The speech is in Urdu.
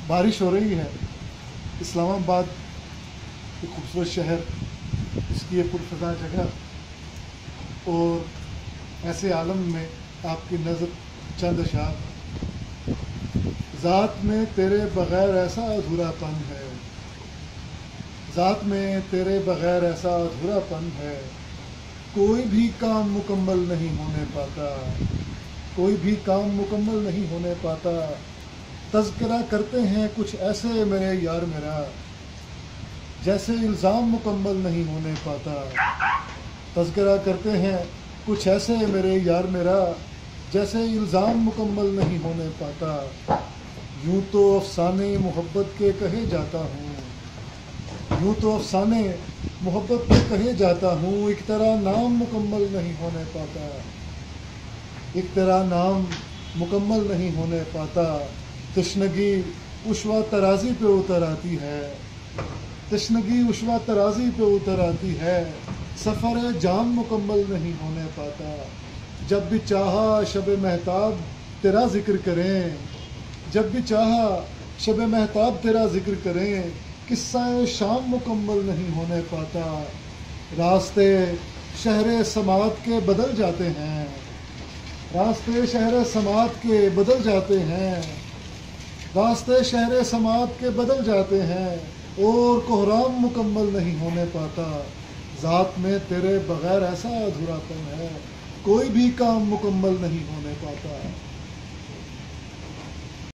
بارش ہو رہی ہے۔ اسلام آباد ایک خوبصورت شہر، اس کی ایک پرفضا جگہ، اور ایسے عالم میں آپ کی نظر چند اشعار۔ ذات میں تیرے بغیر ایسا ادھورا پن ہے، ذات میں تیرے بغیر ایسا ادھورا پن ہے، کوئی بھی کام مکمل نہیں ہونے پاتا، کوئی بھی کام مکمل نہیں ہونے پاتا۔ تذکرہ کرتے ہیں کچھ ایسے میرے یار میرا، جیسے الزام مکمل نہیں ہونے پاتا۔ تذکرہ کرتے ہیں کچھ ایسے میرے یار میرا، جیسے الزام مکمل نہیں ہونے پاتا۔ یوں تو افسانے محبت کے کہے جاتا ہوں، یوں تو افسانے محبت کے کہے جاتا ہوں، ایک تیرا نام مکمل نہیں ہونے پاتا، ایک تیرا نام مکمل نہیں ہونے پاتا۔ تشنگی عشوہ ترازی پہ اتر آتی ہے، تشنگی عشوہ ترازی پہ اتر آتی ہے، سفر جام مکمل نہیں ہونے پاتا۔ جب بھی چاہا شب مہتاب تیرا ذکر کریں، جب بھی چاہا شب مہتاب تیرا ذکر کریں، قصہ شام مکمل نہیں ہونے پاتا۔ راستے شہر سماعت کے بدل جاتے ہیں، راستے شہر سماعت کے بدل جاتے ہیں، راستے شہر سماعت کے بدل جاتے ہیں، اور کوہرام مکمل نہیں ہونے پاتا۔ ذات میں تیرے بغیر ایسا ادھورا پن ہے، کوئی بھی کام مکمل نہیں ہونے پاتا۔